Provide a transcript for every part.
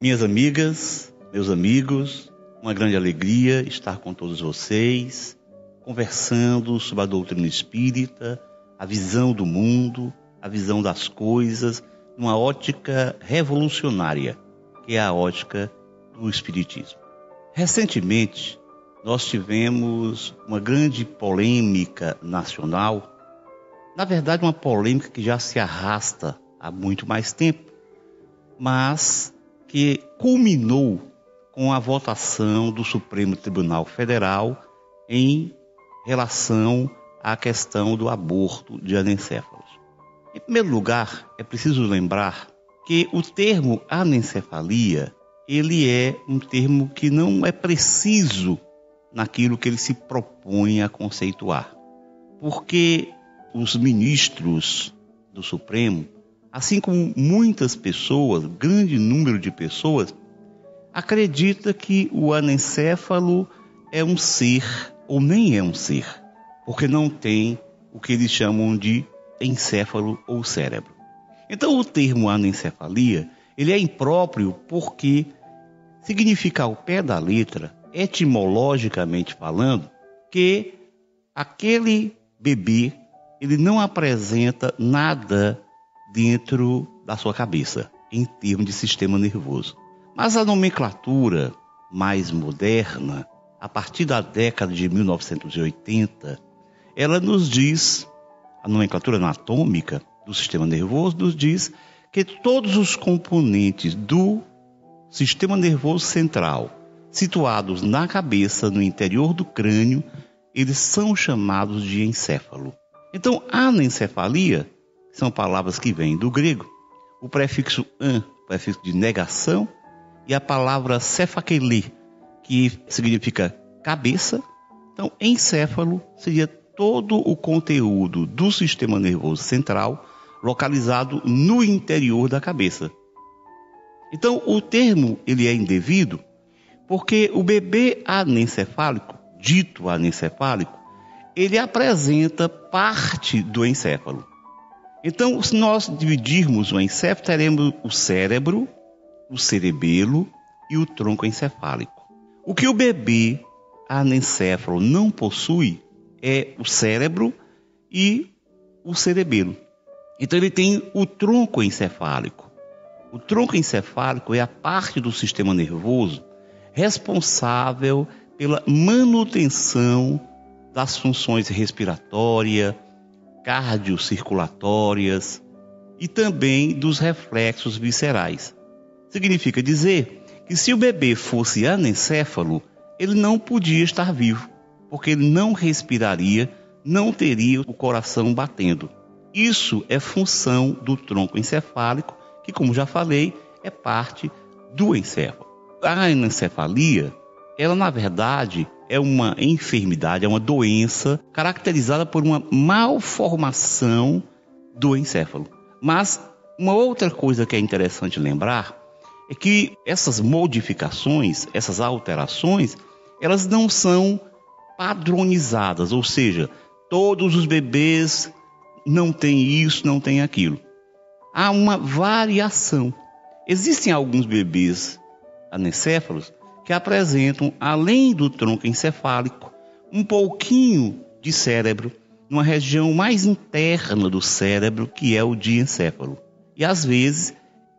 Minhas amigas, meus amigos, uma grande alegria estar com todos vocês, conversando sobre a doutrina espírita, a visão do mundo, a visão das coisas, numa ótica revolucionária, que é a ótica do espiritismo. Recentemente, nós tivemos uma grande polêmica nacional, na verdade uma polêmica que já se arrasta há muito mais tempo, mas que culminou com a votação do Supremo Tribunal Federal em relação à questão do aborto de anencéfalos. Em primeiro lugar, é preciso lembrar que o termo anencefalia, ele é um termo que não é preciso naquilo que ele se propõe a conceituar. Porque os ministros do Supremo, assim como muitas pessoas, grande número de pessoas, acredita que o anencéfalo é um ser, ou nem é um ser, porque não tem o que eles chamam de encéfalo ou cérebro. Então o termo anencefalia, ele é impróprio porque significa ao pé da letra, etimologicamente falando, que aquele bebê, ele não apresenta nada dentro da sua cabeça, em termos de sistema nervoso. Mas a nomenclatura mais moderna, a partir da década de 1980, ela nos diz, a nomenclatura anatômica do sistema nervoso nos diz que todos os componentes do sistema nervoso central, situados na cabeça, no interior do crânio, eles são chamados de encéfalo. Então, anencefalia são palavras que vêm do grego, o prefixo an, prefixo de negação, e a palavra cephakelê, que significa cabeça. Então, encéfalo seria todo o conteúdo do sistema nervoso central localizado no interior da cabeça. Então, o termo ele é indevido porque o bebê anencefálico, dito anencefálico, ele apresenta parte do encéfalo. Então, se nós dividirmos o encéfalo, teremos o cérebro, o cerebelo e o tronco encefálico. O que o bebê anencéfalo não possui é o cérebro e o cerebelo. Então, ele tem o tronco encefálico. O tronco encefálico é a parte do sistema nervoso responsável pela manutenção das funções respiratórias, cardiocirculatórias e também dos reflexos viscerais. Significa dizer que se o bebê fosse anencéfalo, ele não podia estar vivo, porque ele não respiraria, não teria o coração batendo. Isso é função do tronco encefálico, que, como já falei, é parte do encéfalo. A anencefalia, ela na verdade é uma enfermidade, é uma doença caracterizada por uma malformação do encéfalo. Mas uma outra coisa que é interessante lembrar é que essas modificações, essas alterações, elas não são padronizadas, ou seja, todos os bebês não têm isso, não têm aquilo. Há uma variação. Existem alguns bebês anencéfalos que apresentam, além do tronco encefálico, um pouquinho de cérebro, numa região mais interna do cérebro, que é o diencéfalo. E às vezes,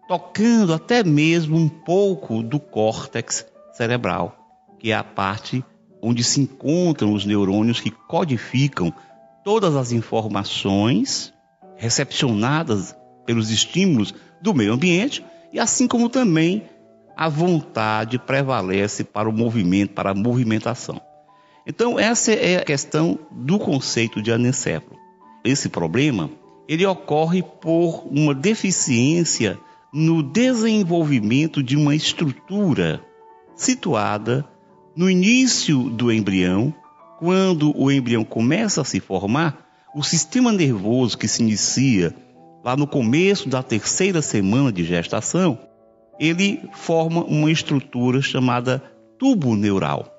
tocando até mesmo um pouco do córtex cerebral, que é a parte onde se encontram os neurônios que codificam todas as informações recepcionadas pelos estímulos do meio ambiente, e assim como também a vontade prevalece para o movimento, para a movimentação. Então, essa é a questão do conceito de anencéfalo. Esse problema, ele ocorre por uma deficiência no desenvolvimento de uma estrutura situada no início do embrião. Quando o embrião começa a se formar, o sistema nervoso que se inicia lá no começo da 3ª semana de gestação, ele forma uma estrutura chamada tubo neural.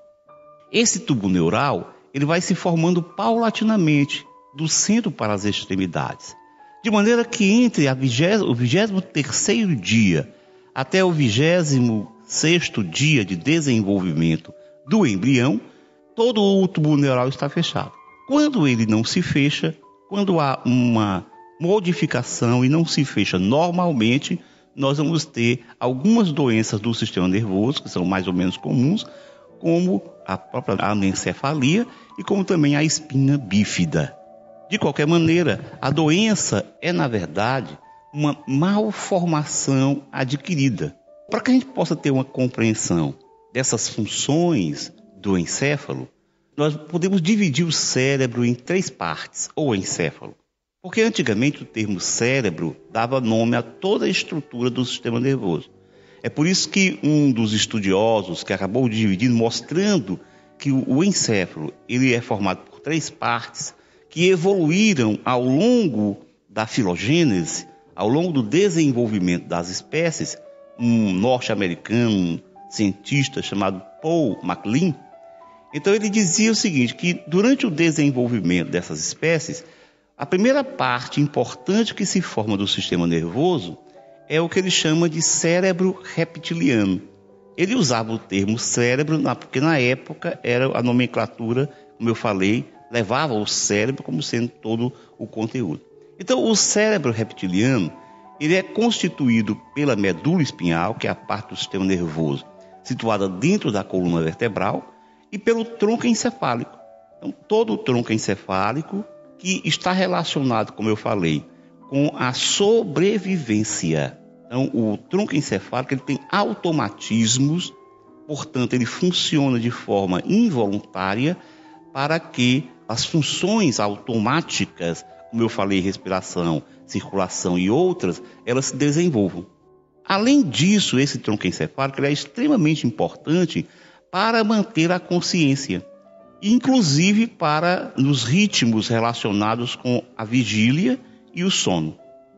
Esse tubo neural, ele vai se formando paulatinamente do centro para as extremidades, de maneira que entre o 23º dia até o 26º dia de desenvolvimento do embrião, todo o tubo neural está fechado. Quando ele não se fecha, quando há uma modificação e não se fecha normalmente, nós vamos ter algumas doenças do sistema nervoso, que são mais ou menos comuns, como a própria anencefalia e como também a espina bífida. De qualquer maneira, a doença é, na verdade, uma malformação adquirida. Para que a gente possa ter uma compreensão dessas funções do encéfalo, nós podemos dividir o cérebro em 3 partes, ou encéfalo. Porque antigamente o termo cérebro dava nome a toda a estrutura do sistema nervoso. É por isso que um dos estudiosos que acabou dividindo, mostrando que o encéfalo ele é formado por 3 partes que evoluíram ao longo da filogênese, ao longo do desenvolvimento das espécies. Um norte-americano, um cientista chamado Paul MacLean, então ele dizia o seguinte, que durante o desenvolvimento dessas espécies, a primeira parte importante que se forma do sistema nervoso é o que ele chama de cérebro reptiliano. Ele usava o termo cérebro porque na época era a nomenclatura, como eu falei, levava o cérebro como sendo todo o conteúdo. Então o cérebro reptiliano ele é constituído pela medula espinhal, que é a parte do sistema nervoso situada dentro da coluna vertebral, e pelo tronco encefálico. Então, todo o tronco encefálico que está relacionado, como eu falei, com a sobrevivência. Então, o tronco encefálico ele tem automatismos, portanto, ele funciona de forma involuntária para que as funções automáticas, como eu falei, respiração, circulação e outras, elas se desenvolvam. Além disso, esse tronco encefálico ele é extremamente importante para manter a consciência, inclusive para nos ritmos relacionados com a vigília e o sono.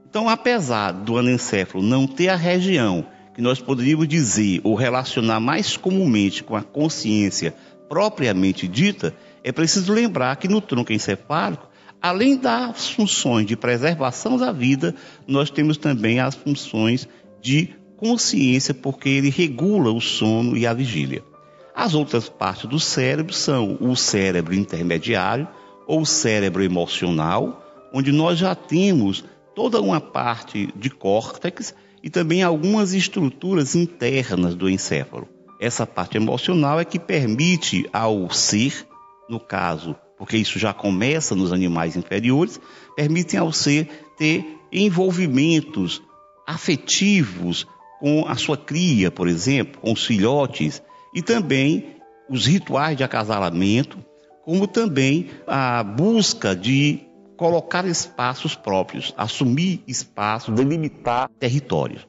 Então, apesar do anencéfalo não ter a região que nós poderíamos dizer ou relacionar mais comumente com a consciência propriamente dita, é preciso lembrar que no tronco encefálico, além das funções de preservação da vida, nós temos também as funções de consciência, porque ele regula o sono e a vigília. As outras partes do cérebro são o cérebro intermediário ou o cérebro emocional, onde nós já temos toda uma parte de córtex e também algumas estruturas internas do encéfalo. Essa parte emocional é que permite ao ser, no caso, porque isso já começa nos animais inferiores, permitem ao ser ter envolvimentos afetivos com a sua cria, por exemplo, com os filhotes, e também os rituais de acasalamento, como também a busca de colocar espaços próprios, assumir espaços, delimitar territórios.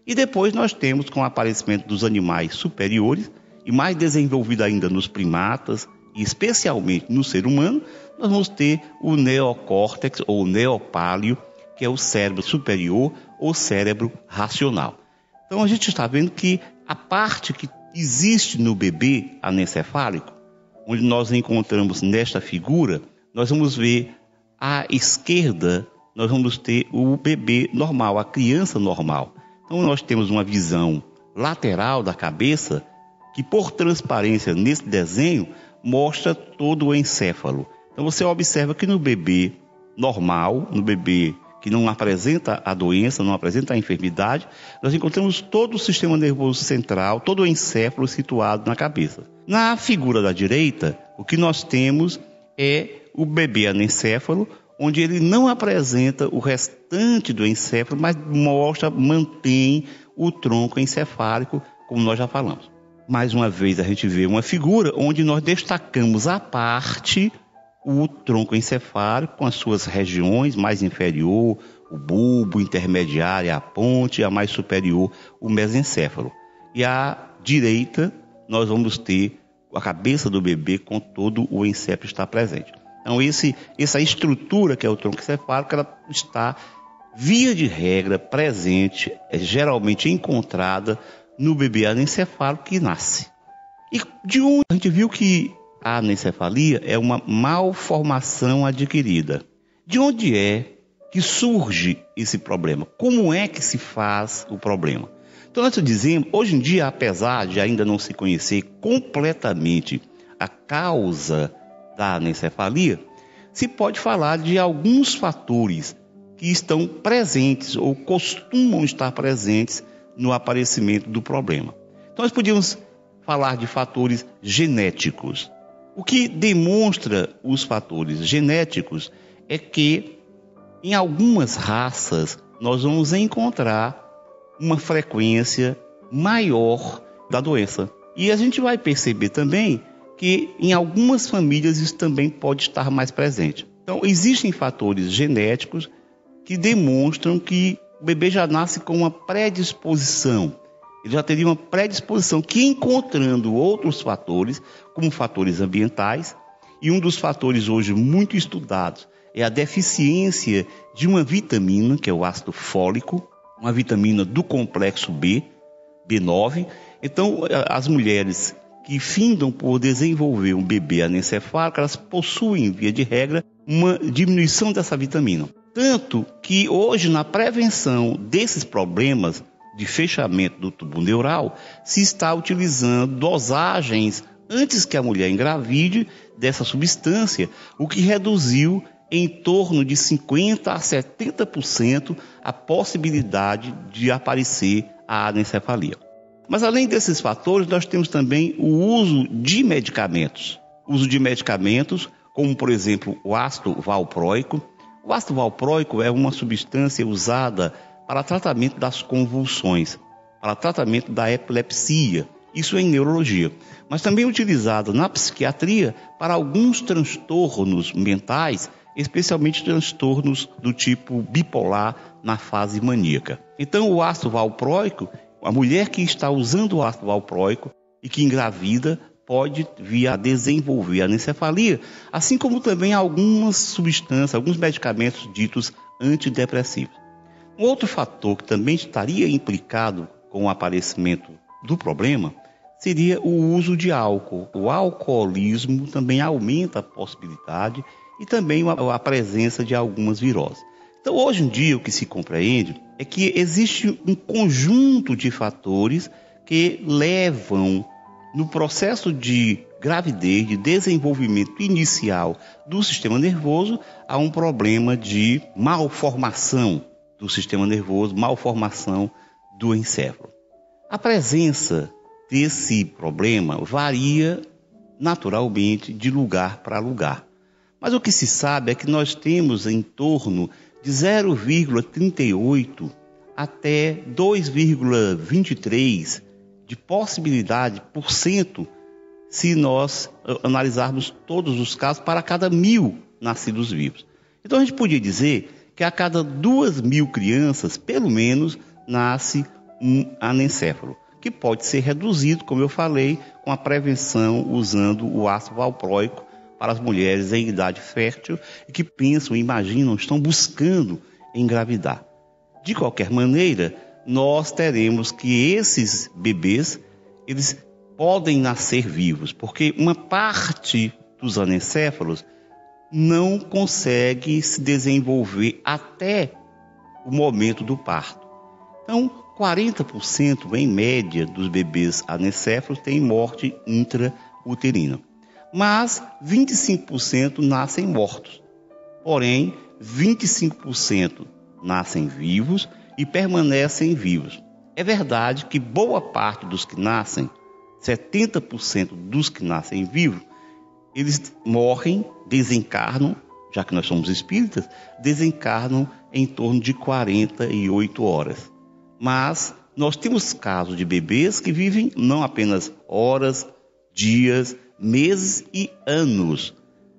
E depois nós temos, com o aparecimento dos animais superiores, e mais desenvolvido ainda nos primatas, e especialmente no ser humano, nós vamos ter o neocórtex ou neopálio, que é o cérebro superior ou cérebro racional. Então a gente está vendo que a parte que existe no bebê anencefálico, onde nós encontramos nesta figura, nós vamos ver à esquerda, nós vamos ter o bebê normal, a criança normal. Então nós temos uma visão lateral da cabeça, que por transparência nesse desenho, mostra todo o encéfalo. Então você observa que no bebê normal, no bebê que não apresenta a doença, não apresenta a enfermidade, nós encontramos todo o sistema nervoso central, todo o encéfalo situado na cabeça. Na figura da direita, o que nós temos é o bebê anencéfalo, onde ele não apresenta o restante do encéfalo, mas mantém o tronco encefálico, como nós já falamos. Mais uma vez a gente vê uma figura onde nós destacamos a parte o tronco encefálico com as suas regiões mais inferior, o bulbo, intermediária, a ponte, a mais superior, o mesencéfalo. E à direita nós vamos ter a cabeça do bebê com todo o encéfalo está presente. Então essa estrutura que é o tronco encefálico, ela está, via de regra, presente, é geralmente encontrada no bebê anencefálico que nasce. E de onde a gente viu que a anencefalia é uma malformação adquirida. De onde é que surge esse problema? Como é que se faz o problema? Então, nós dizemos, hoje em dia, apesar de ainda não se conhecer completamente a causa da anencefalia, se pode falar de alguns fatores que estão presentes ou costumam estar presentes no aparecimento do problema. Então, nós podíamos falar de fatores genéticos. O que demonstra os fatores genéticos é que, em algumas raças, nós vamos encontrar uma frequência maior da doença. E a gente vai perceber também que em algumas famílias isso também pode estar mais presente. Então, existem fatores genéticos que demonstram que o bebê já nasce com uma predisposição. Ele já teria uma predisposição que, encontrando outros fatores, como fatores ambientais, e um dos fatores hoje muito estudados é a deficiência de uma vitamina, que é o ácido fólico, uma vitamina do complexo B, B9. Então, as mulheres que findam por desenvolver um bebê anencefálico, elas possuem, via de regra, uma diminuição dessa vitamina. Tanto que hoje, na prevenção desses problemas de fechamento do tubo neural, se está utilizando dosagens antes que a mulher engravide dessa substância, o que reduziu em torno de 50% a 70% a possibilidade de aparecer a anencefalia. Mas além desses fatores, nós temos também o uso de medicamentos. O uso de medicamentos, como por exemplo o ácido valproico. O ácido valproico é uma substância usada para tratamento das convulsões, para tratamento da epilepsia. Isso é em neurologia. Mas também utilizado na psiquiatria para alguns transtornos mentais, especialmente transtornos do tipo bipolar na fase maníaca. Então, o ácido valproico, a mulher que está usando o ácido valproico e que engravida pode vir a desenvolver a anencefalia, assim como também algumas substâncias, alguns medicamentos ditos antidepressivos. Um outro fator que também estaria implicado com o aparecimento do problema seria o uso de álcool. O alcoolismo também aumenta a possibilidade e também a presença de algumas viroses. Então, hoje em dia, o que se compreende é que existe um conjunto de fatores que levam, no processo de gravidez, de desenvolvimento inicial do sistema nervoso, a um problema de malformação do sistema nervoso, malformação do encéfalo. A presença desse problema varia naturalmente de lugar para lugar. Mas o que se sabe é que nós temos em torno de 0,38 até 2,23 de possibilidade por cento se nós analisarmos todos os casos para cada 1.000 nascidos vivos. Então a gente podia dizer que a cada 2.000 crianças, pelo menos, nasce um anencéfalo, que pode ser reduzido, como eu falei, com a prevenção usando o ácido valproico para as mulheres em idade fértil e que pensam, imaginam, estão buscando engravidar. De qualquer maneira, nós teremos que esses bebês, eles podem nascer vivos, porque uma parte dos anencéfalos não consegue se desenvolver até o momento do parto. Então, 40% em média dos bebês anencéfalos têm morte intrauterina. Mas 25% nascem mortos. Porém, 25% nascem vivos e permanecem vivos. É verdade que boa parte dos que nascem, 70% dos que nascem vivos, eles morrem, desencarnam, já que nós somos espíritas, desencarnam em torno de 48 horas. Mas nós temos casos de bebês que vivem não apenas horas, dias, meses e anos.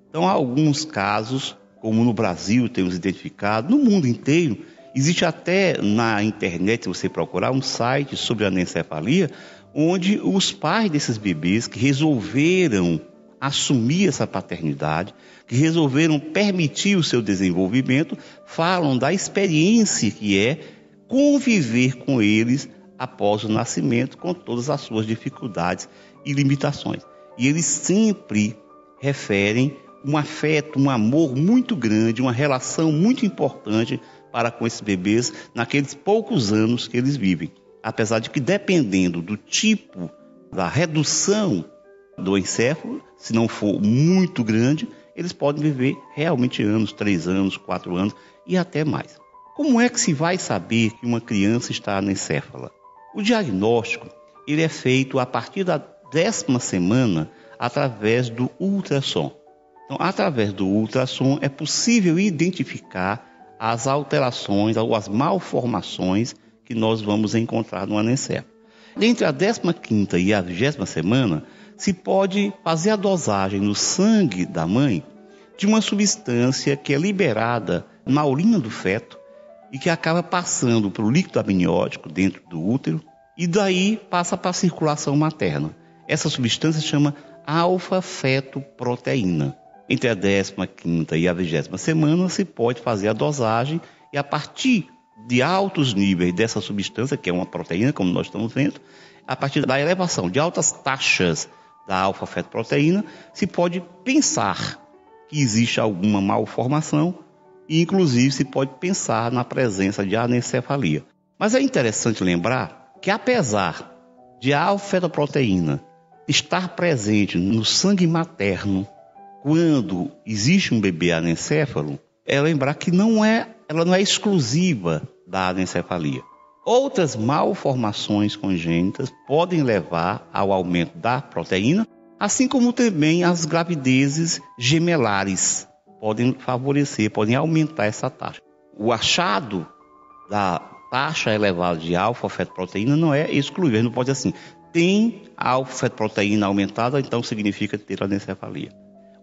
Então, há alguns casos, como no Brasil temos identificado, no mundo inteiro, existe até na internet, se você procurar, um site sobre anencefalia, onde os pais desses bebês que resolveram assumir essa paternidade, que resolveram permitir o seu desenvolvimento, falam da experiência que é conviver com eles após o nascimento, com todas as suas dificuldades e limitações. E eles sempre referem um afeto, um amor muito grande, uma relação muito importante para com esses bebês naqueles poucos anos que eles vivem. apesar de que dependendo do tipo da redução do encéfalo, se não for muito grande, eles podem viver realmente anos, 3 anos, 4 anos e até mais. Como é que se vai saber que uma criança está anencéfala? O diagnóstico ele é feito a partir da 10ª semana através do ultrassom. Então, através do ultrassom é possível identificar as alterações ou as malformações que nós vamos encontrar no anencéfalo. Entre a 15ª e a 20ª semana, se pode fazer a dosagem no sangue da mãe de uma substância que é liberada na urina do feto e que acaba passando para o líquido amniótico dentro do útero e daí passa para a circulação materna. Essa substância se chama alfa-fetoproteína. Entre a 15ª e a 20ª semana se pode fazer a dosagem e a partir de altos níveis dessa substância, que é uma proteína, como nós estamos vendo, a partir da elevação de altas taxas da alfa-fetoproteína, se pode pensar que existe alguma malformação e, inclusive, se pode pensar na presença de anencefalia. Mas é interessante lembrar que, apesar de a alfa-fetoproteína estar presente no sangue materno quando existe um bebê anencéfalo, é lembrar que ela não é exclusiva da anencefalia. Outras malformações congênitas podem levar ao aumento da proteína, assim como também as gravidezes gemelares podem favorecer, podem aumentar essa taxa. O achado da taxa elevada de alfa-fetoproteína não é excluído, não pode dizer assim, tem alfa-fetoproteína aumentada, então significa ter anencefalia.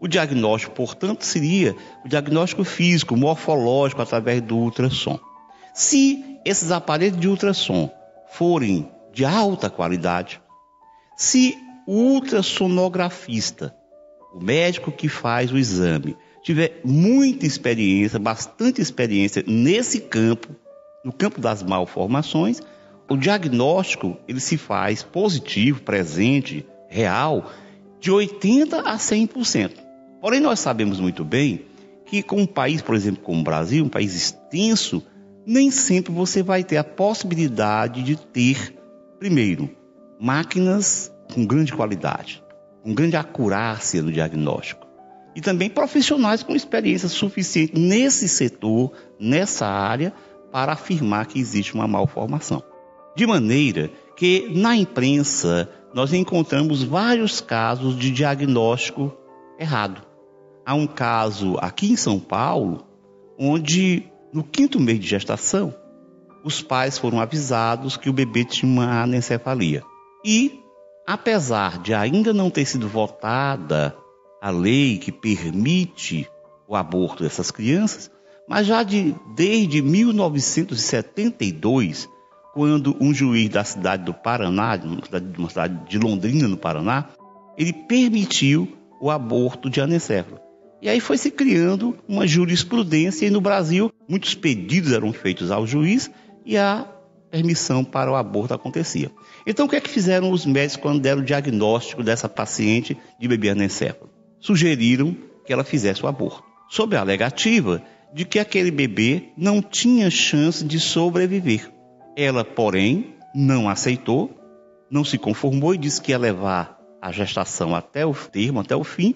O diagnóstico, portanto, seria o diagnóstico físico, morfológico, através do ultrassom. Se esses aparelhos de ultrassom forem de alta qualidade, se o ultrassonografista, o médico que faz o exame, tiver muita experiência, bastante experiência nesse campo, no campo das malformações, o diagnóstico ele se faz positivo, presente, real, de 80% a 100%. Porém, nós sabemos muito bem que com um país, por exemplo, como o Brasil, um país extenso, nem sempre você vai ter a possibilidade de ter, primeiro, máquinas com grande qualidade, com grande acurácia no diagnóstico. E também profissionais com experiência suficiente nesse setor, nessa área, para afirmar que existe uma malformação. De maneira que, na imprensa, nós encontramos vários casos de diagnóstico errado. Há um caso aqui em São Paulo, onde no 5º mês de gestação, os pais foram avisados que o bebê tinha uma anencefalia. E, apesar de ainda não ter sido votada a lei que permite o aborto dessas crianças, mas já desde 1972, quando um juiz da cidade do Paraná, uma cidade de Londrina, no Paraná, ele permitiu o aborto de anencefalo. E aí foi se criando uma jurisprudência e no Brasil muitos pedidos eram feitos ao juiz e a permissão para o aborto acontecia. Então o que é que fizeram os médicos quando deram o diagnóstico dessa paciente de bebê anencefalo? Sugeriram que ela fizesse o aborto, sob a alegativa de que aquele bebê não tinha chance de sobreviver. Ela, porém, não aceitou, não se conformou e disse que ia levar a gestação até o termo, até o fim.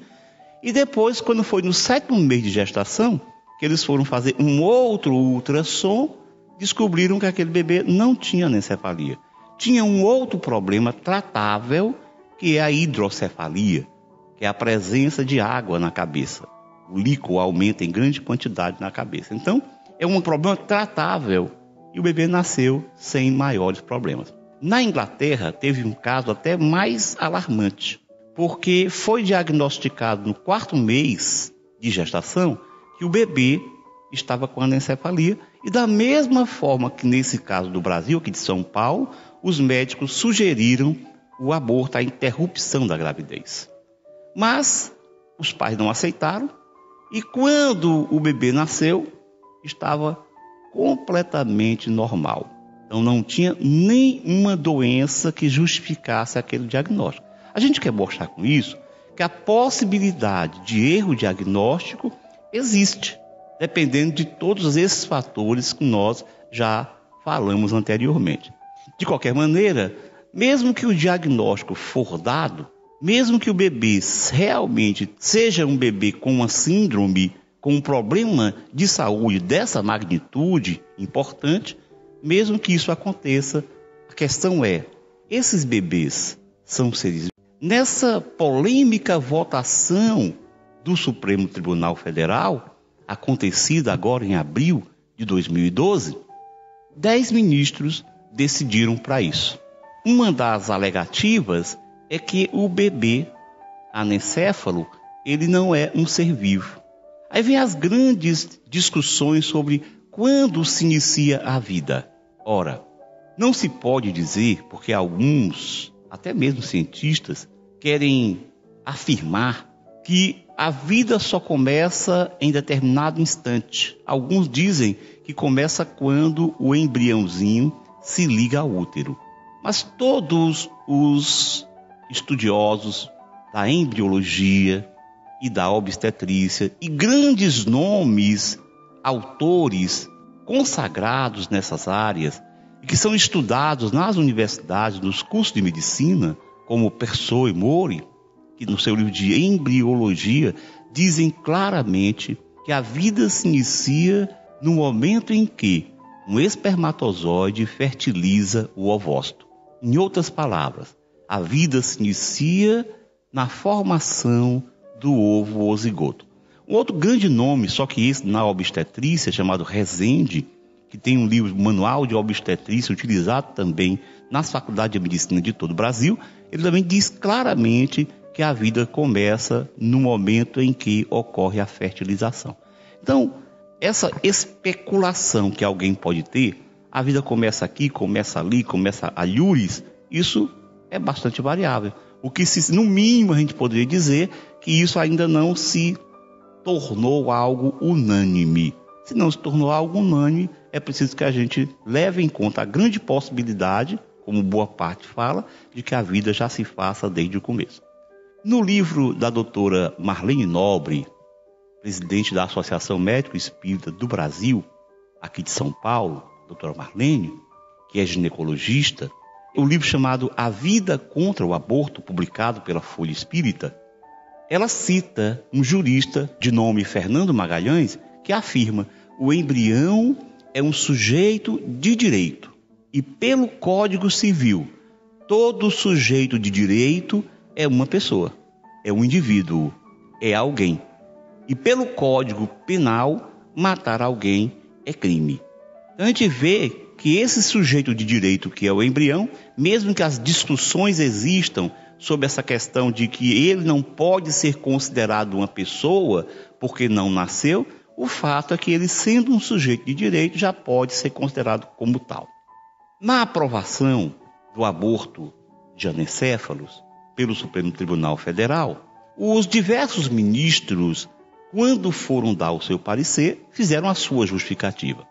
E depois, quando foi no 7º mês de gestação, que eles foram fazer um outro ultrassom, descobriram que aquele bebê não tinha anencefalia. Tinha um outro problema tratável, que é a hidrocefalia, que é a presença de água na cabeça. O líquido aumenta em grande quantidade na cabeça. Então, é um problema tratável e o bebê nasceu sem maiores problemas. Na Inglaterra, teve um caso até mais alarmante, porque foi diagnosticado no 4º mês de gestação que o bebê estava com anencefalia e da mesma forma que nesse caso do Brasil, aqui de São Paulo, os médicos sugeriram o aborto, a interrupção da gravidez. Mas os pais não aceitaram e quando o bebê nasceu, estava completamente normal. Então não tinha nenhuma doença que justificasse aquele diagnóstico. A gente quer mostrar com isso que a possibilidade de erro diagnóstico existe, dependendo de todos esses fatores que nós já falamos anteriormente. De qualquer maneira, mesmo que o diagnóstico for dado, mesmo que o bebê realmente seja um bebê com uma síndrome, com um problema de saúde dessa magnitude importante, mesmo que isso aconteça, a questão é, esses bebês são seres vivos? Nessa polêmica votação do Supremo Tribunal Federal, acontecida agora em abril de 2012, 10 ministros decidiram para isso. Uma das alegativas é que o bebê anencéfalo, ele não é um ser vivo. Aí vem as grandes discussões sobre quando se inicia a vida. Ora, não se pode dizer, porque alguns, até mesmo cientistas, querem afirmar que a vida só começa em determinado instante. Alguns dizem que começa quando o embriãozinho se liga ao útero. Mas todos os estudiosos da embriologia e da obstetrícia e grandes nomes, autores consagrados nessas áreas e que são estudados nas universidades, nos cursos de medicina, como Perseu e Mori, que no seu livro de embriologia dizem claramente que a vida se inicia no momento em que um espermatozoide fertiliza o ovócito. Em outras palavras, a vida se inicia na formação do ovo ou zigoto. Um outro grande nome, só que esse na obstetrícia, chamado Rezende, que tem um livro, Manual de Obstetrícia, utilizado também nas faculdades de medicina de todo o Brasil, ele também diz claramente que a vida começa no momento em que ocorre a fertilização. Então, essa especulação que alguém pode ter, a vida começa aqui, começa ali, começa alhures, isso é bastante variável. O que, no mínimo, a gente poderia dizer que isso ainda não se tornou algo unânime. Se não se tornou algo unânime, é preciso que a gente leve em conta a grande possibilidade, como boa parte fala, de que a vida já se faça desde o começo. No livro da doutora Marlene Nobre, presidente da Associação Médico Espírita do Brasil, aqui de São Paulo, doutora Marlene, que é ginecologista, o livro chamado A Vida contra o Aborto, publicado pela Folha Espírita, ela cita um jurista de nome Fernando Magalhães, que afirma: o embrião é um sujeito de direito e, pelo Código Civil, todo sujeito de direito é uma pessoa, é um indivíduo, é alguém. E pelo Código Penal, matar alguém é crime. Então a gente vê que esse sujeito de direito, que é o embrião, mesmo que as discussões existam sobre essa questão de que ele não pode ser considerado uma pessoa porque não nasceu, o fato é que ele, sendo um sujeito de direito, já pode ser considerado como tal. Na aprovação do aborto de anencéfalos pelo Supremo Tribunal Federal, os diversos ministros, quando foram dar o seu parecer, fizeram a sua justificativa.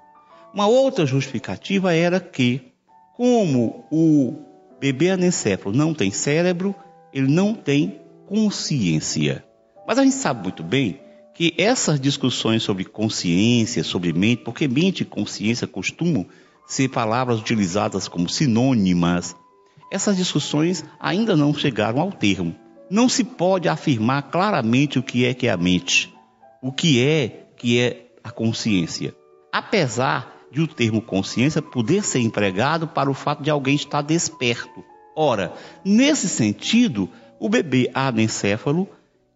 Uma outra justificativa era que, como o bebê anencéfalo não tem cérebro, ele não tem consciência. Mas a gente sabe muito bem que essas discussões sobre consciência, sobre mente, porque mente e consciência costumam ser palavras utilizadas como sinônimas, essas discussões ainda não chegaram ao termo. Não se pode afirmar claramente o que é a mente, o que é a consciência. Apesar de o termo consciência poder ser empregado para o fato de alguém estar desperto. Ora, nesse sentido, o bebê anencéfalo,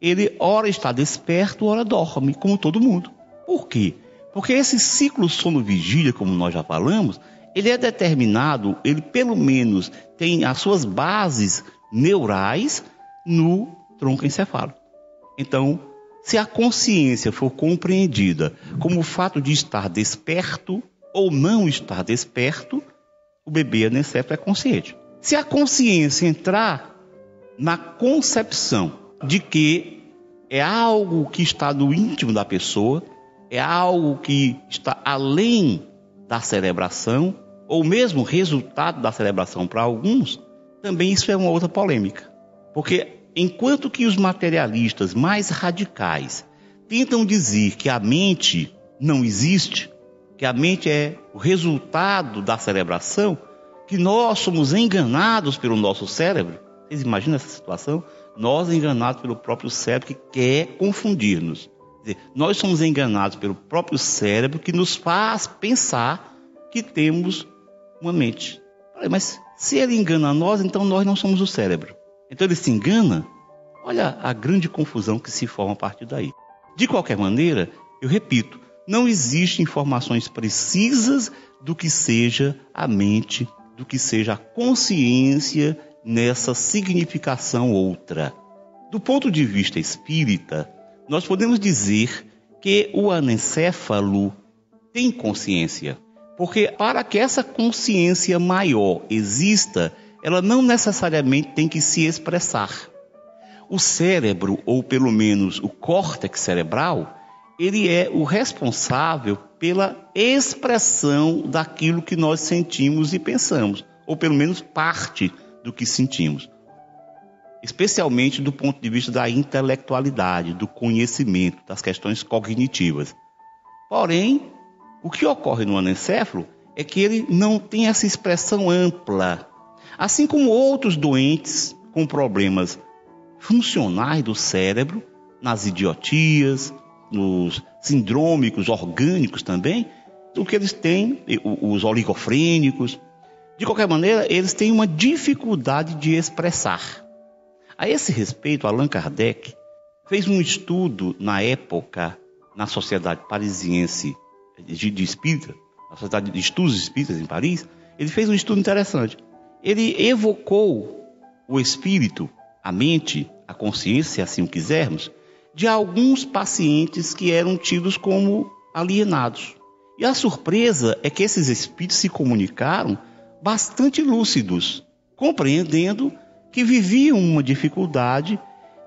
ele ora está desperto, ora dorme, como todo mundo. Por quê? Porque esse ciclo sono-vigília, como nós já falamos, ele é determinado, ele pelo menos tem as suas bases neurais no tronco encefálico. Então, se a consciência for compreendida como o fato de estar desperto ou não estar desperto, o bebê anencéfalo é consciente. Se a consciência entrar na concepção de que é algo que está no íntimo da pessoa, é algo que está além da celebração, ou mesmo resultado da celebração para alguns, também isso é uma outra polêmica. Porque enquanto que os materialistas mais radicais tentam dizer que a mente não existe, que a mente é o resultado da celebração, que nós somos enganados pelo nosso cérebro. Vocês imaginam essa situação? Nós enganados pelo próprio cérebro que quer confundir-nos. Quer dizer, nós somos enganados pelo próprio cérebro que nos faz pensar que temos uma mente. Mas se ele engana nós, então nós não somos o cérebro. Então ele se engana. Olha a grande confusão que se forma a partir daí. De qualquer maneira, eu repito, não existem informações precisas do que seja a mente, do que seja a consciência nessa significação outra. Do ponto de vista espírita, nós podemos dizer que o anencéfalo tem consciência. Porque para que essa consciência maior exista, ela não necessariamente tem que se expressar. O cérebro, ou pelo menos o córtex cerebral, ele é o responsável pela expressão daquilo que nós sentimos e pensamos, ou pelo menos parte do que sentimos. Especialmente do ponto de vista da intelectualidade, do conhecimento, das questões cognitivas. Porém, o que ocorre no anencéfalo é que ele não tem essa expressão ampla. Assim como outros doentes com problemas funcionais do cérebro, nas idiotias, nos sindrômicos orgânicos também, o que eles têm, os oligofrênicos, de qualquer maneira, eles têm uma dificuldade de expressar. A esse respeito, Allan Kardec fez um estudo na época na Sociedade Parisiense de Espírita, na Sociedade de Estudos Espíritas em Paris. Ele fez um estudo interessante. Ele evocou o espírito, a mente, a consciência, se assim o quisermos, de alguns pacientes que eram tidos como alienados. E a surpresa é que esses espíritos se comunicaram bastante lúcidos, compreendendo que viviam uma dificuldade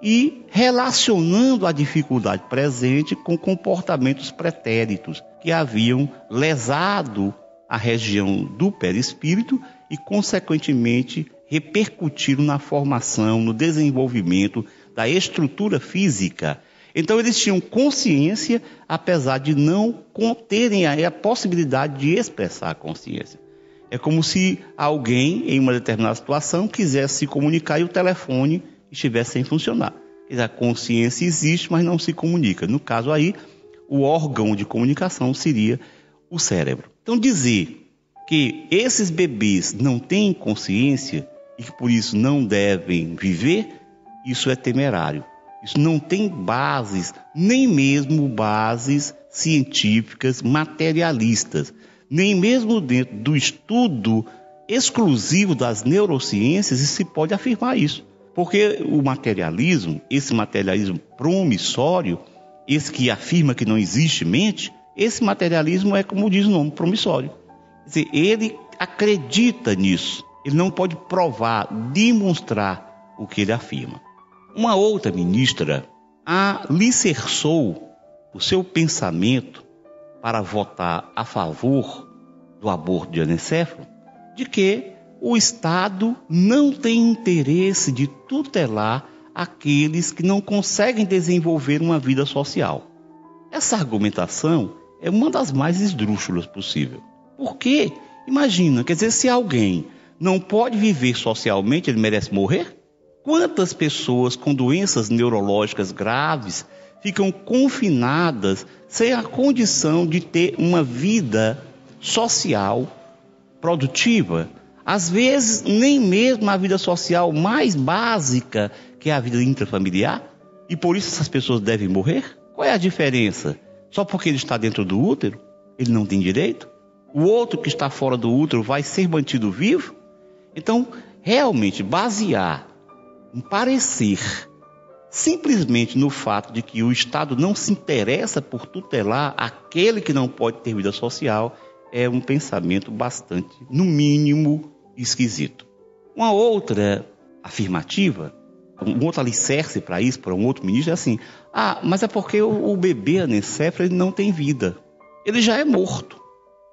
e relacionando a dificuldade presente com comportamentos pretéritos que haviam lesado a região do perispírito e, consequentemente, repercutiram na formação, no desenvolvimento da estrutura física. Então, eles tinham consciência, apesar de não terem a possibilidade de expressar a consciência. É como se alguém, em uma determinada situação, quisesse se comunicar e o telefone estivesse sem funcionar. Quer dizer, a consciência existe, mas não se comunica. No caso aí, o órgão de comunicação seria o cérebro. Então, dizer que esses bebês não têm consciência e que por isso não devem viver, isso é temerário. Isso não tem bases, nem mesmo bases científicas materialistas, nem mesmo dentro do estudo exclusivo das neurociências se pode afirmar isso. Porque o materialismo, esse materialismo promissório, esse que afirma que não existe mente, esse materialismo é, como diz o nome, promissório. Quer dizer, ele acredita nisso, ele não pode provar, demonstrar o que ele afirma. Uma outra ministra alicerçou o seu pensamento para votar a favor do aborto de anencéfalo, de que o Estado não tem interesse de tutelar aqueles que não conseguem desenvolver uma vida social. Essa argumentação é uma das mais esdrúxulas possível. Porque, imagina, quer dizer, se alguém não pode viver socialmente, ele merece morrer? Quantas pessoas com doenças neurológicas graves ficam confinadas sem a condição de ter uma vida social produtiva? Às vezes, nem mesmo a vida social mais básica, que é a vida intrafamiliar, e por isso essas pessoas devem morrer? Qual é a diferença? Só porque ele está dentro do útero, ele não tem direito? O outro que está fora do útero vai ser mantido vivo? Então, realmente, basear um parecer simplesmente no fato de que o Estado não se interessa por tutelar aquele que não pode ter vida social é um pensamento bastante, no mínimo, esquisito. Uma outra afirmativa, um outro alicerce para isso, para um outro ministro, é assim: mas é porque o bebê anencéfalo ele não tem vida. Ele já é morto.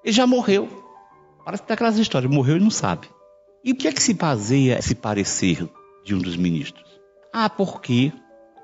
Ele já morreu. Parece que tem aquelas histórias, morreu e não sabe. E o que é que se baseia esse parecer de um dos ministros? Porque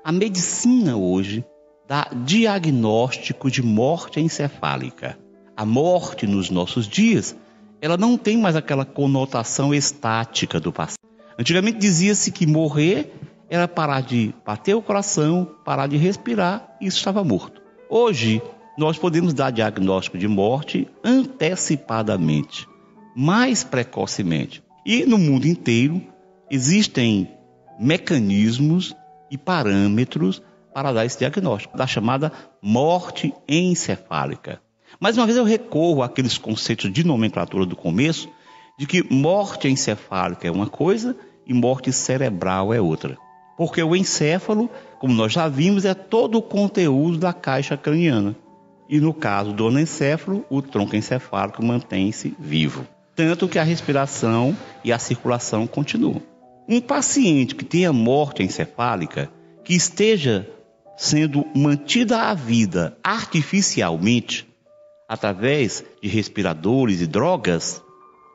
a medicina hoje dá diagnóstico de morte encefálica. A morte nos nossos dias ela não tem mais aquela conotação estática do passado. Antigamente dizia-se que morrer era parar de bater o coração, parar de respirar, e isso estava morto. Hoje, nós podemos dar diagnóstico de morte antecipadamente, mais precocemente. E no mundo inteiro existem mecanismos e parâmetros para dar esse diagnóstico, da chamada morte encefálica. Mais uma vez eu recorro àqueles conceitos de nomenclatura do começo, de que morte encefálica é uma coisa e morte cerebral é outra. Porque o encéfalo, como nós já vimos, é todo o conteúdo da caixa craniana. E no caso do anencéfalo, o tronco encefálico mantém-se vivo. Tanto que a respiração e a circulação continuam. Um paciente que tenha morte encefálica, que esteja sendo mantida à vida artificialmente, através de respiradores e drogas,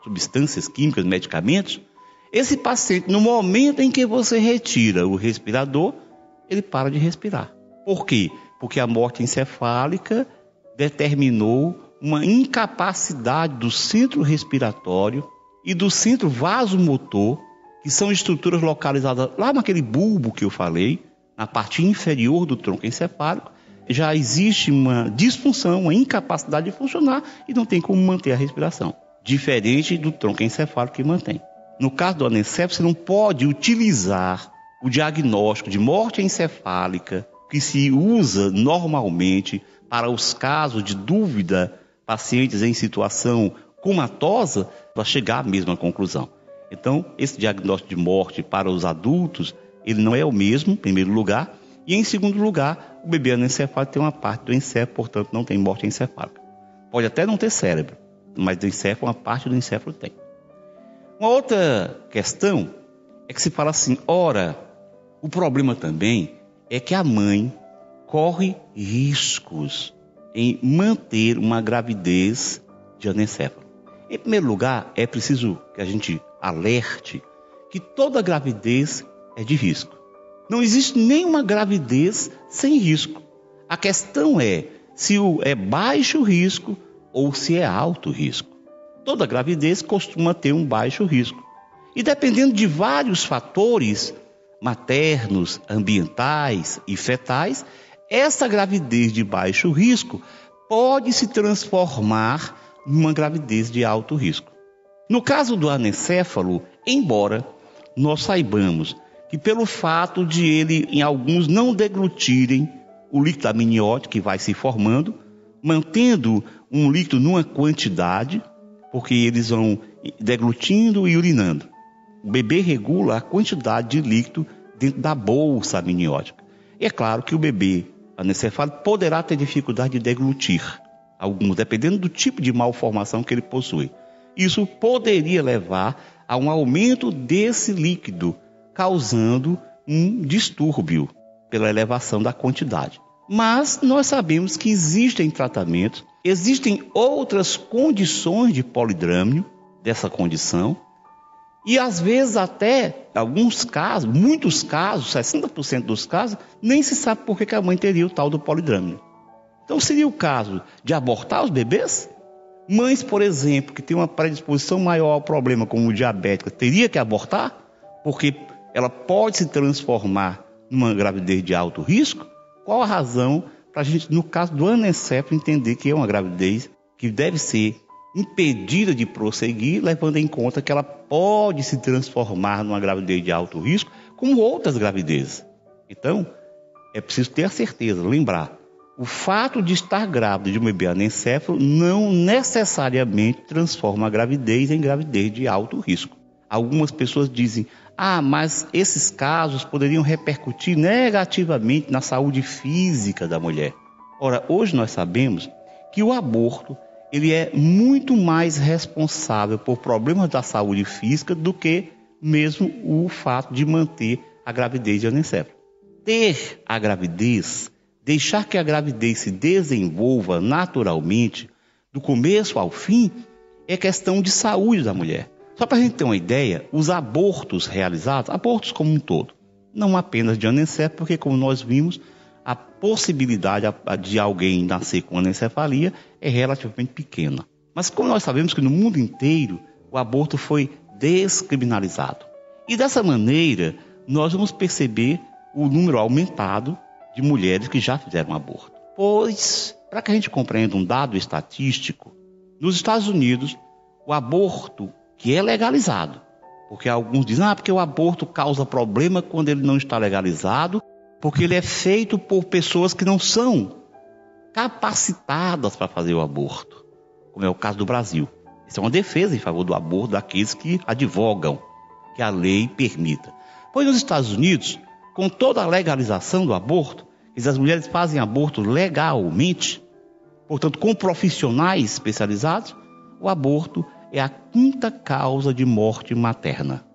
substâncias químicas, medicamentos, esse paciente, no momento em que você retira o respirador, ele para de respirar. Por quê? Porque a morte encefálica determinou uma incapacidade do centro respiratório e do centro vasomotor, que são estruturas localizadas lá naquele bulbo que eu falei, na parte inferior do tronco encefálico. Já existe uma disfunção, uma incapacidade de funcionar e não tem como manter a respiração, diferente do tronco encefálico que mantém. No caso do anencéfalo, você não pode utilizar o diagnóstico de morte encefálica que se usa normalmente para os casos de dúvida, pacientes em situação comatosa, para chegar à mesma conclusão. Então, esse diagnóstico de morte para os adultos, ele não é o mesmo, em primeiro lugar, e em segundo lugar, o bebê anencefálico tem uma parte do encéfalo, portanto não tem morte encefálica. Pode até não ter cérebro, mas do encéfalo, uma parte do encéfalo tem. Uma outra questão é que se fala assim, ora, o problema também é que a mãe corre riscos em manter uma gravidez de anencéfalo. Em primeiro lugar, é preciso que a gente alerte que toda gravidez é de risco. Não existe nenhuma gravidez sem risco. A questão é se é baixo risco ou se é alto risco. Toda gravidez costuma ter um baixo risco. E dependendo de vários fatores maternos, ambientais e fetais, essa gravidez de baixo risco pode se transformar numa gravidez de alto risco. No caso do anencéfalo, embora nós saibamos que pelo fato de ele, em alguns, não deglutirem o líquido amniótico que vai se formando, mantendo um líquido numa quantidade, porque eles vão deglutindo e urinando. O bebê regula a quantidade de líquido dentro da bolsa amniótica. E é claro que o bebê anencefálico poderá ter dificuldade de deglutir, alguns, dependendo do tipo de malformação que ele possui. Isso poderia levar a um aumento desse líquido, causando um distúrbio pela elevação da quantidade. Mas nós sabemos que existem tratamentos, existem outras condições de polidrâmio dessa condição, e às vezes até, alguns casos, muitos casos, 60% dos casos, nem se sabe por que a mãe teria o tal do polidrâmio. Então seria o caso de abortar os bebês? Mães, por exemplo, que têm uma predisposição maior ao problema, como diabética, teria que abortar? Porque ela pode se transformar numa gravidez de alto risco? Qual a razão para a gente, no caso do anencéfalo, entender que é uma gravidez que deve ser impedida de prosseguir, levando em conta que ela pode se transformar numa gravidez de alto risco, como outras gravidezes? Então, é preciso ter a certeza, lembrar, o fato de estar grávida de um bebê anencéfalo não necessariamente transforma a gravidez em gravidez de alto risco. Algumas pessoas dizem, mas esses casos poderiam repercutir negativamente na saúde física da mulher. Ora, hoje nós sabemos que o aborto ele é muito mais responsável por problemas da saúde física do que mesmo o fato de manter a gravidez de anencéfalo. Ter a gravidez, deixar que a gravidez se desenvolva naturalmente, do começo ao fim, é questão de saúde da mulher. Só para a gente ter uma ideia, os abortos realizados, abortos como um todo, não apenas de anencéfalo, porque como nós vimos, a possibilidade de alguém nascer com anencefalia é relativamente pequena. Mas como nós sabemos que no mundo inteiro o aborto foi descriminalizado. E dessa maneira nós vamos perceber o número aumentado de mulheres que já fizeram aborto. Pois, para que a gente compreenda um dado estatístico, nos Estados Unidos o aborto que é legalizado, porque alguns dizem, porque o aborto causa problema quando ele não está legalizado, porque ele é feito por pessoas que não são capacitadas para fazer o aborto, como é o caso do Brasil. Isso é uma defesa em favor do aborto daqueles que advogam que a lei permita. Pois nos Estados Unidos, com toda a legalização do aborto, as mulheres fazem aborto legalmente, portanto com profissionais especializados, o aborto é a 5ª causa de morte materna.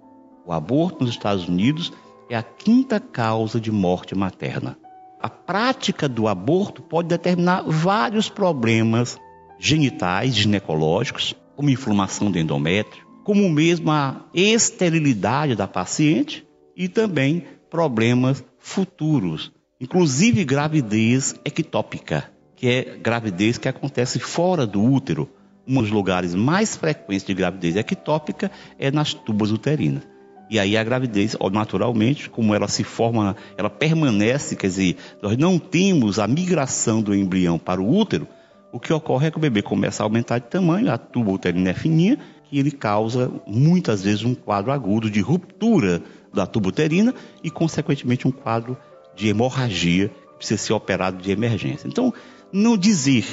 O aborto nos Estados Unidos é a 5ª causa de morte materna. A prática do aborto pode determinar vários problemas genitais, ginecológicos, como inflamação do endométrio, como mesmo a esterilidade da paciente e também problemas futuros, inclusive gravidez ectópica, que é gravidez que acontece fora do útero. Um dos lugares mais frequentes de gravidez ectópica é nas tubas uterinas. E aí a gravidez, naturalmente, como ela se forma, ela permanece, quer dizer, nós não temos a migração do embrião para o útero, o que ocorre é que o bebê começa a aumentar de tamanho, a tuba uterina é fininha, e ele causa muitas vezes um quadro agudo de ruptura da tuba uterina e, consequentemente, um quadro de hemorragia que precisa ser operado de emergência. Então, não dizer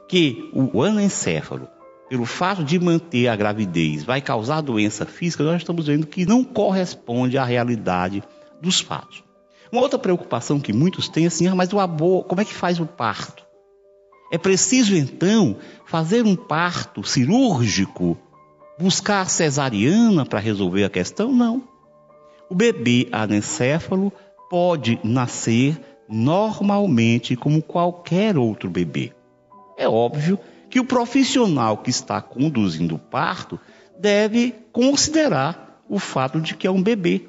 que o anencéfalo, pelo fato de manter a gravidez, vai causar doença física, nós estamos vendo que não corresponde à realidade dos fatos. Uma outra preocupação que muitos têm é assim, mas o aborto, como é que faz o parto? É preciso, então, fazer um parto cirúrgico, buscar a cesariana para resolver a questão? Não. O bebê anencéfalo pode nascer normalmente como qualquer outro bebê. É óbvio que o profissional que está conduzindo o parto deve considerar o fato de que é um bebê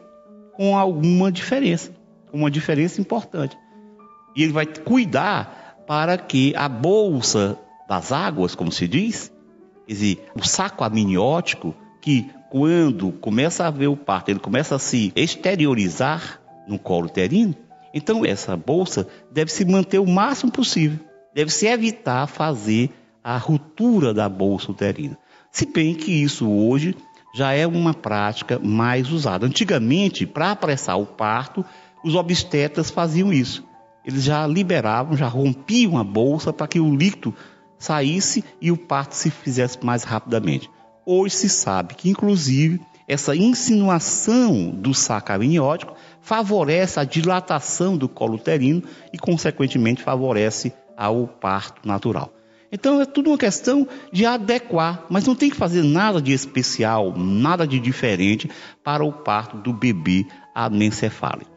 com alguma diferença, uma diferença importante. E ele vai cuidar para que a bolsa das águas, como se diz, quer dizer, o saco amniótico, que quando começa a haver o parto, ele começa a se exteriorizar no colo uterino, então essa bolsa deve se manter o máximo possível, deve-se evitar fazer a ruptura da bolsa uterina. Se bem que isso hoje já é uma prática mais usada. Antigamente, para apressar o parto, os obstetras faziam isso. Eles já liberavam, já rompiam a bolsa para que o líquido saísse e o parto se fizesse mais rapidamente. Hoje se sabe que, inclusive, essa insinuação do saco amniótico favorece a dilatação do colo uterino e, consequentemente, favorece ao parto natural. Então é tudo uma questão de adequar, mas não tem que fazer nada de especial, nada de diferente para o parto do bebê anencefálico.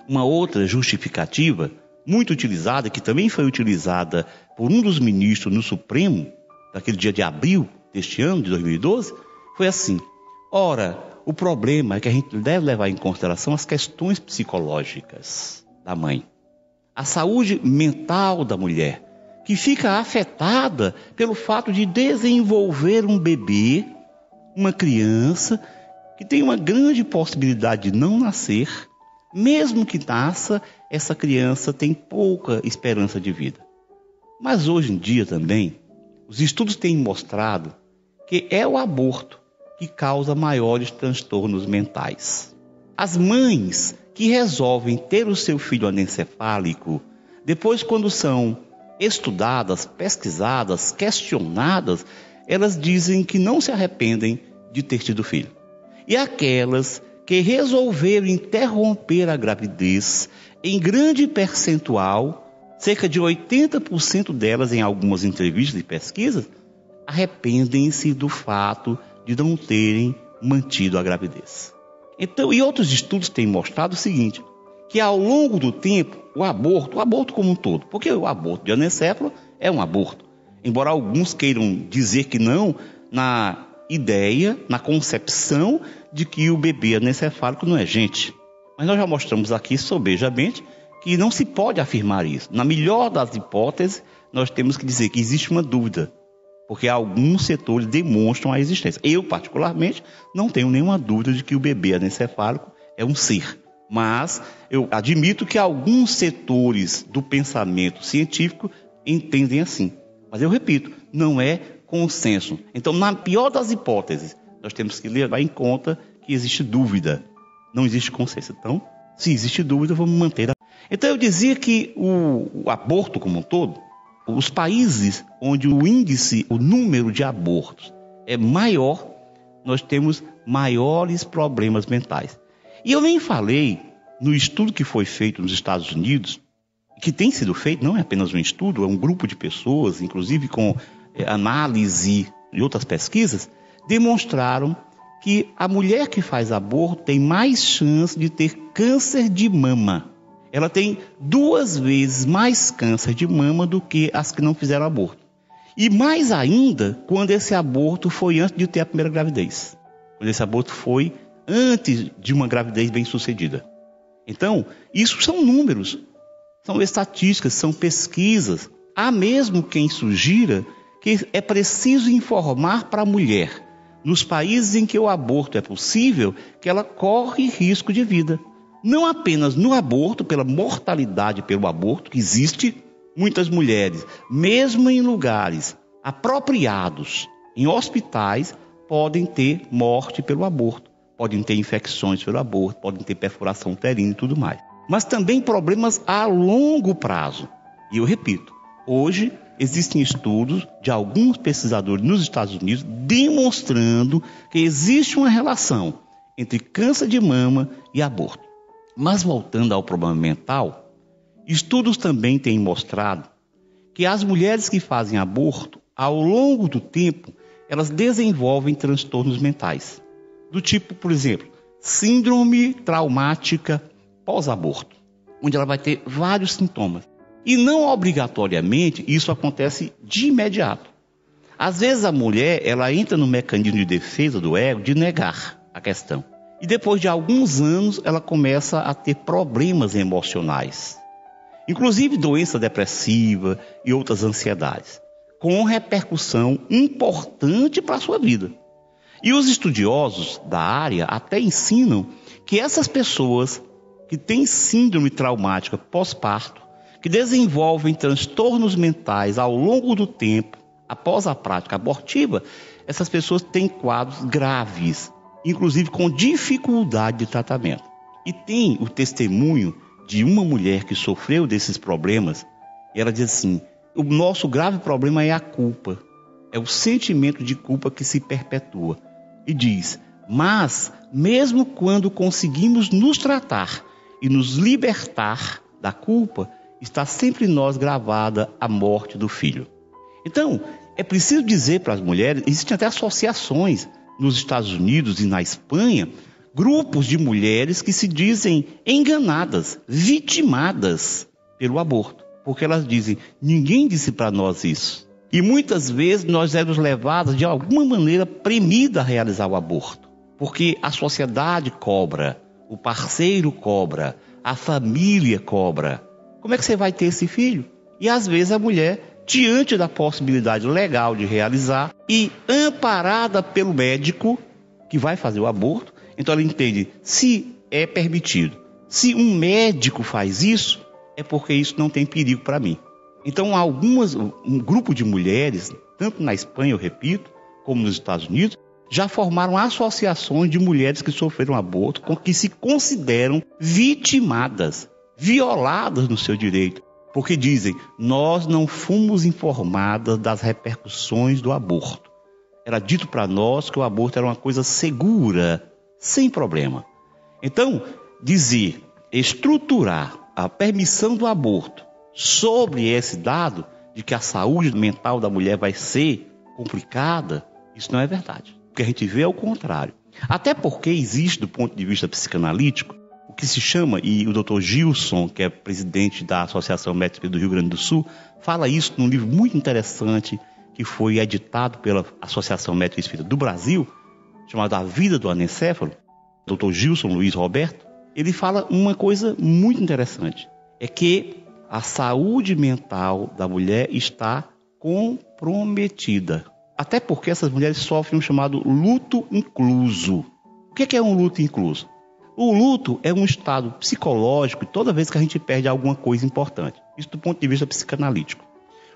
Uma outra justificativa muito utilizada, que também foi utilizada por um dos ministros no Supremo, naquele dia de abril deste ano, de 2012, foi assim: ora, o problema é que a gente deve levar em consideração as questões psicológicas da mãe, a saúde mental da mulher, que fica afetada pelo fato de desenvolver um bebê, uma criança, que tem uma grande possibilidade de não nascer. Mesmo que nasça, essa criança tem pouca esperança de vida. Mas hoje em dia também, os estudos têm mostrado que é o aborto que causa maiores transtornos mentais. As mães que resolvem ter o seu filho anencefálico, depois quando são estudadas, pesquisadas, questionadas, elas dizem que não se arrependem de ter tido filho. E aquelas que resolveram interromper a gravidez, em grande percentual, cerca de 80% delas, em algumas entrevistas e pesquisas, arrependem-se do fato de não terem mantido a gravidez. Então, e outros estudos têm mostrado o seguinte, que ao longo do tempo, o aborto como um todo, porque o aborto de anencefalo é um aborto, embora alguns queiram dizer que não, na ideia, na concepção de que o bebê anencefálico não é gente. Mas nós já mostramos aqui sobejamente que não se pode afirmar isso. Na melhor das hipóteses, nós temos que dizer que existe uma dúvida. porque alguns setores demonstram a existência. Eu, particularmente, não tenho nenhuma dúvida de que o bebê anencefálico é um ser. Mas eu admito que alguns setores do pensamento científico entendem assim. Mas eu repito, não é consenso. Então, na pior das hipóteses, nós temos que levar em conta que existe dúvida. Não existe consenso. Então, se existe dúvida, vamos manter. Então, eu dizia que o aborto como um todo, os países onde o índice, o número de abortos é maior, nós temos maiores problemas mentais. E eu nem falei no estudo que foi feito nos Estados Unidos, que tem sido feito, não é apenas um estudo, é um grupo de pessoas, inclusive com análise e outras pesquisas, demonstraram que a mulher que faz aborto tem mais chance de ter câncer de mama. Ela tem 2 vezes mais câncer de mama do que as que não fizeram aborto. E mais ainda, quando esse aborto foi antes de ter a primeira gravidez. Quando esse aborto foi antes de uma gravidez bem-sucedida. Então, isso são números, são estatísticas, são pesquisas. Há mesmo quem sugira que é preciso informar para a mulher, nos países em que o aborto é possível, que ela corre risco de vida. Não apenas no aborto, pela mortalidade pelo aborto, que existe, muitas mulheres, mesmo em lugares apropriados, em hospitais, podem ter morte pelo aborto, podem ter infecções pelo aborto, podem ter perfuração uterina e tudo mais. Mas também problemas a longo prazo. E eu repito, hoje existem estudos de alguns pesquisadores nos Estados Unidos demonstrando que existe uma relação entre câncer de mama e aborto. Mas voltando ao problema mental, estudos também têm mostrado que as mulheres que fazem aborto, ao longo do tempo, elas desenvolvem transtornos mentais. Do tipo, por exemplo, síndrome traumática pós-aborto, onde ela vai ter vários sintomas. E não obrigatoriamente isso acontece de imediato. Às vezes a mulher ela entra no mecanismo de defesa do ego de negar a questão. E depois de alguns anos ela começa a ter problemas emocionais. Inclusive doença depressiva e outras ansiedades, com repercussão importante para a sua vida. E os estudiosos da área até ensinam que essas pessoas que têm síndrome traumática pós-parto, que desenvolvem transtornos mentais ao longo do tempo, após a prática abortiva, essas pessoas têm quadros graves, inclusive com dificuldade de tratamento. E tem o testemunho de uma mulher que sofreu desses problemas, e ela diz assim: o nosso grave problema é a culpa, é o sentimento de culpa que se perpetua. E diz: mas mesmo quando conseguimos nos tratar e nos libertar da culpa, está sempre em nós gravada a morte do filho. Então, é preciso dizer para as mulheres, existem até associações nos Estados Unidos e na Espanha, grupos de mulheres que se dizem enganadas, vitimadas pelo aborto. Porque elas dizem, ninguém disse para nós isso. E muitas vezes nós éramos levadas de alguma maneira premida a realizar o aborto. Porque a sociedade cobra, o parceiro cobra, a família cobra. Como é que você vai ter esse filho? E às vezes a mulher, diante da possibilidade legal de realizar e amparada pelo médico que vai fazer o aborto, então ela entende, se é permitido, se um médico faz isso, é porque isso não tem perigo para mim. Então um grupo de mulheres, tanto na Espanha, eu repito, como nos Estados Unidos, já formaram associações de mulheres que sofreram aborto, que se consideram vitimadas, violadas no seu direito, porque dizem, nós não fomos informadas das repercussões do aborto. Era dito para nós que o aborto era uma coisa segura, sem problema. Então, dizer, estruturar a permissão do aborto sobre esse dado de que a saúde mental da mulher vai ser complicada, isso não é verdade. O que a gente vê é o contrário. Até porque existe, do ponto de vista psicanalítico, o que se chama, e o Dr. Gilson, que é presidente da Associação Médica do Rio Grande do Sul, fala isso num livro muito interessante que foi editado pela Associação Médica Espírita do Brasil, chamado A Vida do Anencéfalo, Dr. Gilson Luiz Roberto. Ele fala uma coisa muito interessante, é que a saúde mental da mulher está comprometida. Até porque essas mulheres sofrem um chamado luto incluso. O que é um luto incluso? O luto é um estado psicológico toda vez que a gente perde alguma coisa importante. Isso do ponto de vista psicanalítico.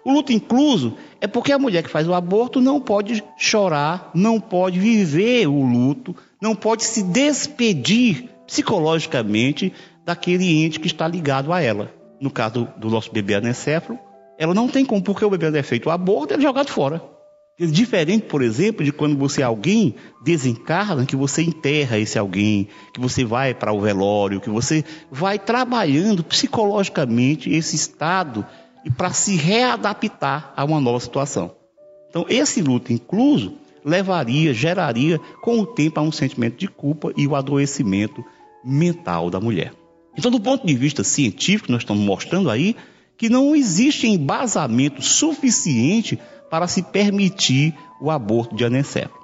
O luto incluso é porque a mulher que faz o aborto não pode chorar, não pode viver o luto, não pode se despedir psicologicamente daquele ente que está ligado a ela. No caso do nosso bebê anencefalo, ela não tem como, porque o bebê é feito o aborto, ele é jogado fora. É diferente, por exemplo, de quando você alguém desencarna, que você enterra esse alguém, que você vai para o velório, que você vai trabalhando psicologicamente esse estado e para se readaptar a uma nova situação. Então, esse luto incluso geraria com o tempo a um sentimento de culpa e o adoecimento mental da mulher. Então, do ponto de vista científico, nós estamos mostrando aí que não existe embasamento suficiente para se permitir o aborto de anencefalo.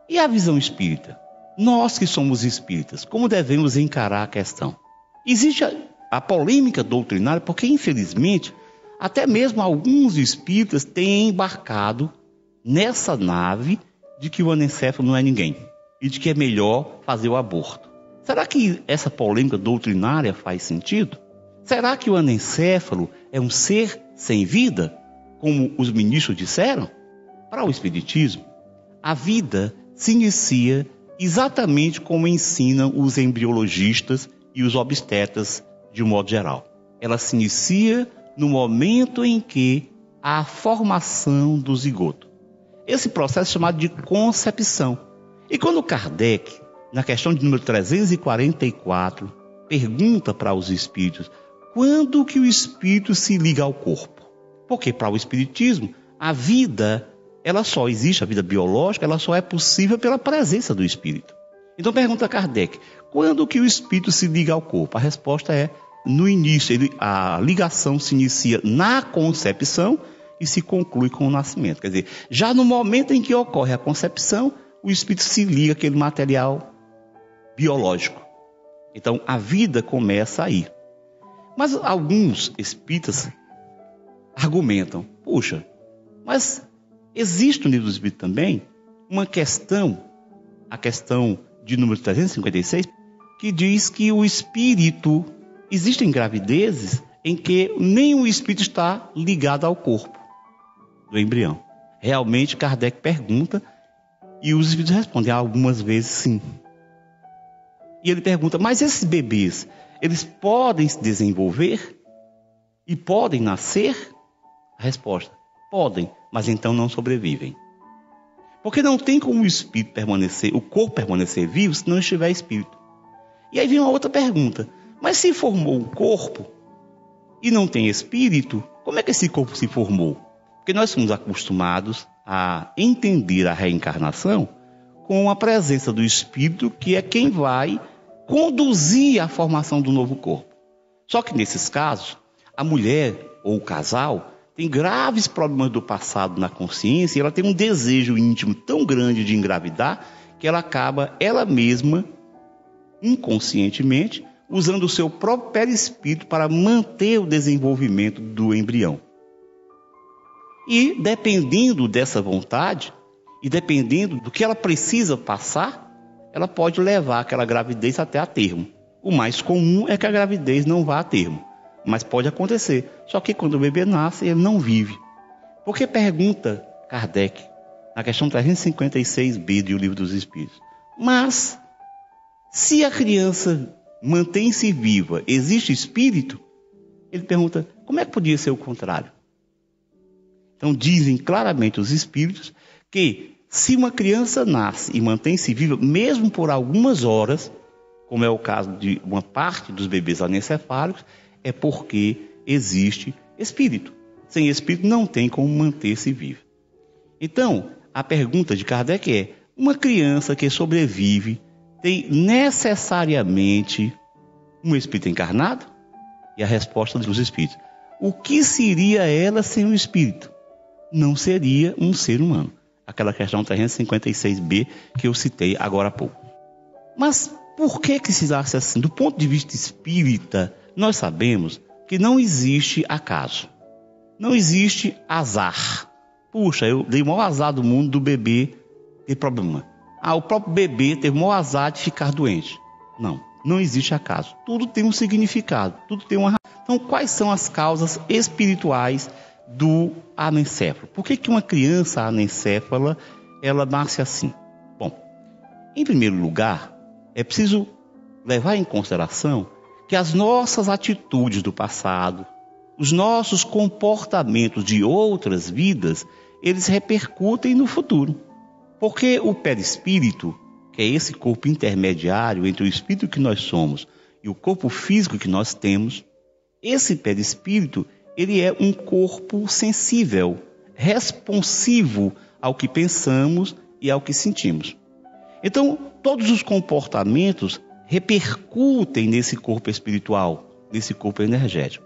E a visão espírita? Nós que somos espíritas, como devemos encarar a questão? Existe a polêmica doutrinária, porque infelizmente, até mesmo alguns espíritas têm embarcado nessa nave de que o anencefalo não é ninguém e de que é melhor fazer o aborto. Será que essa polêmica doutrinária faz sentido? Será que o anencefalo é um ser sem vida, como os ministros disseram? Para o Espiritismo, a vida se inicia exatamente como ensinam os embriologistas e os obstetras de um modo geral. Ela se inicia no momento em que há a formação do zigoto. Esse processo é chamado de concepção. E quando Kardec, na questão de número 344, pergunta para os espíritos quando que o espírito se liga ao corpo? Porque para o espiritismo, a vida, ela só existe, a vida biológica, ela só é possível pela presença do espírito. Então pergunta Kardec, quando que o espírito se liga ao corpo? A resposta é, no início, a ligação se inicia na concepção e se conclui com o nascimento. Quer dizer, já no momento em que ocorre a concepção, o espírito se liga àquele material biológico. Então a vida começa aí. Mas alguns espíritas argumentam, puxa, mas existe no livro do Espírito também uma questão, a questão de número 356, que diz que o espírito, existem gravidezes em que nem o espírito está ligado ao corpo do embrião. Realmente Kardec pergunta e os espíritos respondem algumas vezes sim. E ele pergunta, mas esses bebês, eles podem se desenvolver e podem nascer? A resposta, podem, mas então não sobrevivem. Porque não tem como o espírito permanecer, o corpo permanecer vivo se não estiver espírito. E aí vem uma outra pergunta, mas se formou um corpo e não tem espírito, como é que esse corpo se formou? Porque nós somos acostumados a entender a reencarnação com a presença do espírito, que é quem vai conduzir a formação do novo corpo. Só que nesses casos, a mulher ou o casal tem graves problemas do passado na consciência e ela tem um desejo íntimo tão grande de engravidar que ela acaba, ela mesma, inconscientemente, usando o seu próprio perispírito para manter o desenvolvimento do embrião. E dependendo dessa vontade e dependendo do que ela precisa passar, ela pode levar aquela gravidez até a termo. O mais comum é que a gravidez não vá a termo, mas pode acontecer. Só que quando o bebê nasce, ele não vive. Porque pergunta Kardec, na questão 356b do Livro dos Espíritos, mas se a criança mantém-se viva, existe espírito? Ele pergunta, como é que podia ser o contrário? Então dizem claramente os espíritos que se uma criança nasce e mantém-se viva, mesmo por algumas horas, como é o caso de uma parte dos bebês anencefálicos, é porque existe espírito. Sem espírito não tem como manter-se vivo. Então, a pergunta de Kardec é, uma criança que sobrevive tem necessariamente um espírito encarnado? E a resposta dos espíritos, o que seria ela sem o espírito? Não seria um ser humano. Aquela questão 356b que eu citei agora há pouco. Mas por que se acha assim? Do ponto de vista espírita, nós sabemos que não existe acaso. Não existe azar. Puxa, eu dei o maior azar do mundo do bebê ter problema. O próprio bebê teve o maior azar de ficar doente. Não existe acaso. Tudo tem um significado, tudo tem uma razão. Então, quais são as causas espirituais do anencefalo? Por que uma criança anencéfala, ela nasce assim? Bom, em primeiro lugar, é preciso levar em consideração que as nossas atitudes do passado, os nossos comportamentos de outras vidas, eles repercutem no futuro. Porque o perispírito, que é esse corpo intermediário entre o espírito que nós somos e o corpo físico que nós temos, esse perispírito, ele é um corpo sensível, responsivo ao que pensamos e ao que sentimos. Então, todos os comportamentos repercutem nesse corpo espiritual, nesse corpo energético.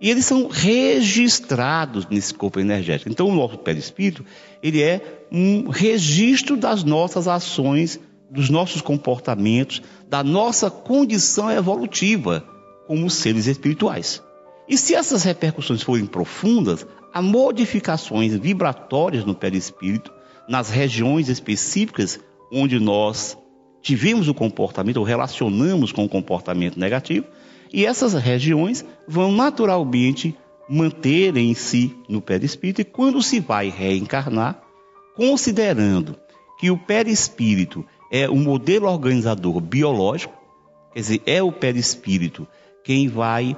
E eles são registrados nesse corpo energético. Então, o nosso perispírito, ele é um registro das nossas ações, dos nossos comportamentos, da nossa condição evolutiva como seres espirituais. E se essas repercussões forem profundas, há modificações vibratórias no perispírito, nas regiões específicas onde nós tivemos o comportamento ou relacionamos com o comportamento negativo, e essas regiões vão naturalmente manterem-se no perispírito, e quando se vai reencarnar, considerando que o perispírito é um modelo organizador biológico, quer dizer, é o perispírito quem vai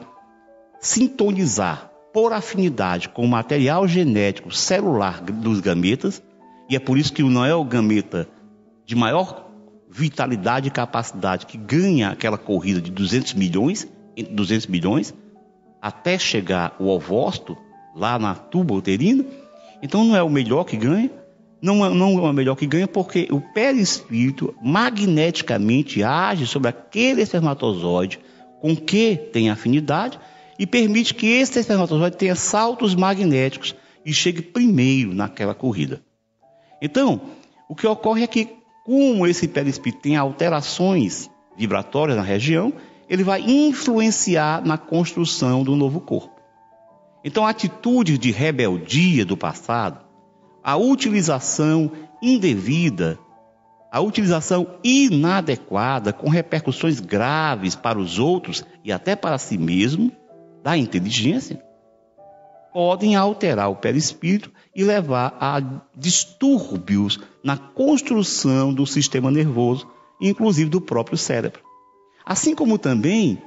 sintonizar por afinidade com o material genético celular dos gametas, e é por isso que não é o gameta de maior vitalidade e capacidade que ganha aquela corrida de 200 milhões, entre 200 milhões, até chegar o ovócito, lá na tuba uterina. Então não é o melhor que ganha, não é o melhor que ganha, porque o perispírito magneticamente age sobre aquele espermatozoide com que tem afinidade e permite que esse espermatozoide tenha saltos magnéticos e chegue primeiro naquela corrida. Então, o que ocorre é que, como esse perispírito tem alterações vibratórias na região, ele vai influenciar na construção do novo corpo. Então, atitudes de rebeldia do passado, a utilização indevida, a utilização inadequada, com repercussões graves para os outros e até para si mesmo, da inteligência, podem alterar o perispírito e levar a distúrbios na construção do sistema nervoso, inclusive do próprio cérebro. Assim como também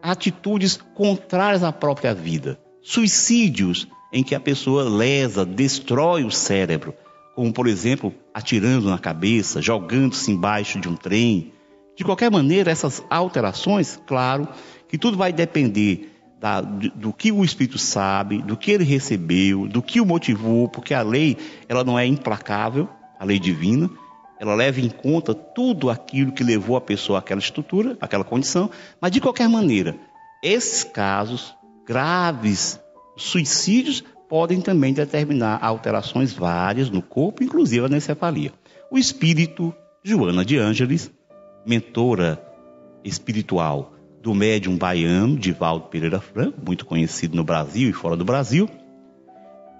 atitudes contrárias à própria vida, suicídios em que a pessoa lesa, destrói o cérebro, como por exemplo, atirando na cabeça, jogando-se embaixo de um trem. De qualquer maneira, essas alterações, claro, que tudo vai depender do que o espírito sabe, do que ele recebeu, do que o motivou, porque a lei, ela não é implacável, a lei divina, ela leva em conta tudo aquilo que levou a pessoa àquela estrutura, àquela condição, mas de qualquer maneira, esses casos graves, suicídios, podem também determinar alterações várias no corpo, inclusive a anencefalia. O espírito Joana de Ângeles, mentora espiritual do médium baiano Divaldo Pereira Franco, muito conhecido no Brasil e fora do Brasil,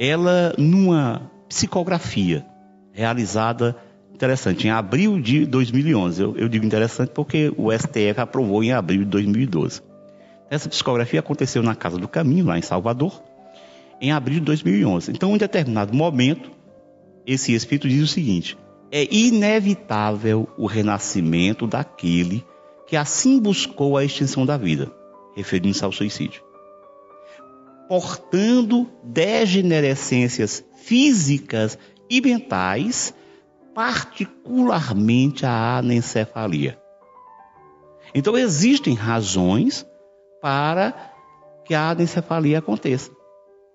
ela, numa psicografia realizada, interessante, em abril de 2011, eu digo interessante porque o STF aprovou em abril de 2012. Essa psicografia aconteceu na Casa do Caminho, lá em Salvador, em abril de 2011. Então, em determinado momento, esse espírito diz o seguinte: é inevitável o renascimento daquele que assim buscou a extinção da vida, referindo-se ao suicídio, portando degenerescências físicas e mentais, particularmente a anencefalia. Então, existem razões para que a anencefalia aconteça.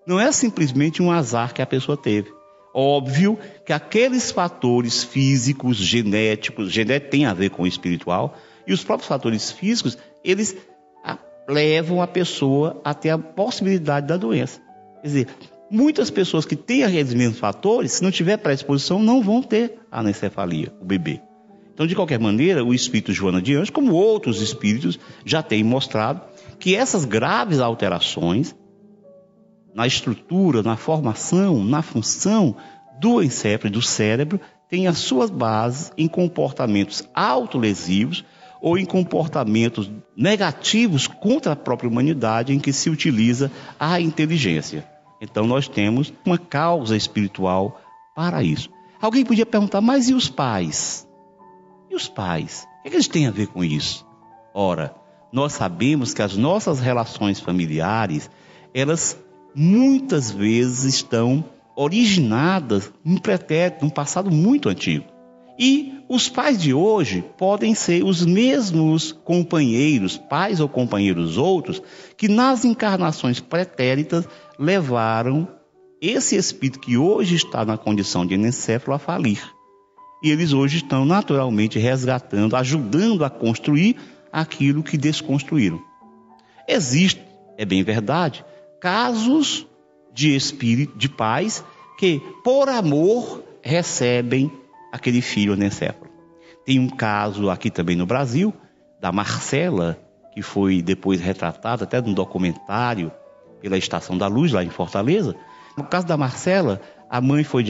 Não é simplesmente um azar que a pessoa teve. Óbvio que aqueles fatores físicos, genéticos tem a ver com o espiritual, e os próprios fatores físicos, eles levam a pessoa a ter a possibilidade da doença. Quer dizer, muitas pessoas que têm aqueles mesmos fatores, se não tiver predisposição, não vão ter a anencefalia, o bebê. Então, de qualquer maneira, o espírito Joana de Ângeles, como outros espíritos, já têm mostrado que essas graves alterações na estrutura, na formação, na função do encéfalo e do cérebro, tem as suas bases em comportamentos autolesivos ou em comportamentos negativos contra a própria humanidade em que se utiliza a inteligência. Então nós temos uma causa espiritual para isso. Alguém podia perguntar, mas e os pais? E os pais? O que eles têm a ver com isso? Ora, nós sabemos que as nossas relações familiares, elas muitas vezes estão originadas num pretérito, num passado muito antigo. E os pais de hoje podem ser os mesmos companheiros, pais ou companheiros outros, que nas encarnações pretéritas levaram esse espírito que hoje está na condição de anencéfalo a falir. E eles hoje estão naturalmente resgatando, ajudando a construir aquilo que desconstruíram. Existem, é bem verdade, casos de espírito, de pais que, por amor, recebem aquele filho anencéfalo. Tem um caso aqui também no Brasil, da Marcela, que foi depois retratada até num documentário pela Estação da Luz, lá em Fortaleza. No caso da Marcela, a mãe foi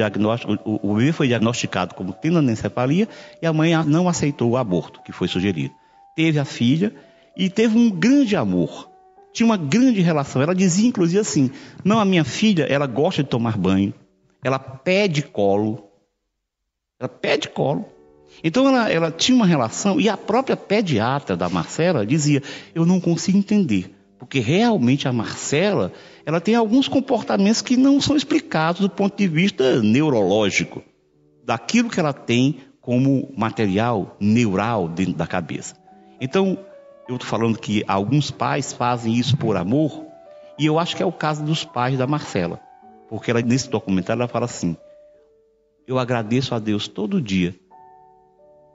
o bebê foi diagnosticado como tendo anencefalia e a mãe não aceitou o aborto que foi sugerido. Teve a filha e teve um grande amor. Tinha uma grande relação. Ela dizia, inclusive, assim, não, a minha filha, ela gosta de tomar banho, ela pede colo. Ela pede colo. Então ela tinha uma relação, e a própria pediatra da Marcela dizia, eu não consigo entender, porque realmente a Marcela, ela tem alguns comportamentos que não são explicados do ponto de vista neurológico, daquilo que ela tem como material neural dentro da cabeça. Então, eu estou falando que alguns pais fazem isso por amor, e eu acho que é o caso dos pais da Marcela, porque ela, nesse documentário ela fala assim, eu agradeço a Deus todo dia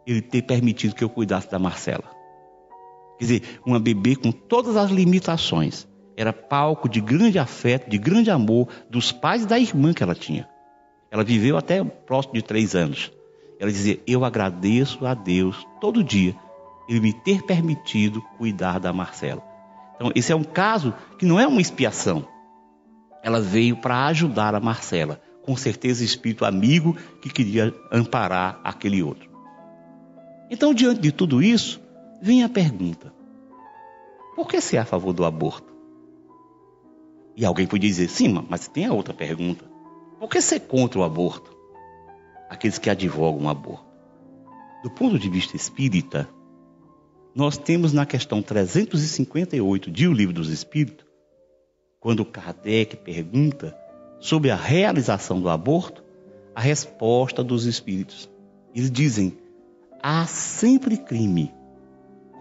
Ele ter permitido que eu cuidasse da Marcela. Quer dizer, uma bebê com todas as limitações, era palco de grande afeto, de grande amor dos pais e da irmã que ela tinha. Ela viveu até próximo de 3 anos. Ela dizia, eu agradeço a Deus todo dia Ele me ter permitido cuidar da Marcela. Então, esse é um caso que não é uma expiação. Ela veio para ajudar a Marcela. Com certeza, espírito amigo que queria amparar aquele outro. Então, diante de tudo isso, vem a pergunta. Por que ser a favor do aborto? E alguém podia dizer, sim, mas tem a outra pergunta. Por que ser contra o aborto? Aqueles que advogam o aborto. Do ponto de vista espírita, nós temos na questão 358 de O Livro dos Espíritos, quando Kardec pergunta sobre a realização do aborto, a resposta dos espíritos. Eles dizem, há sempre crime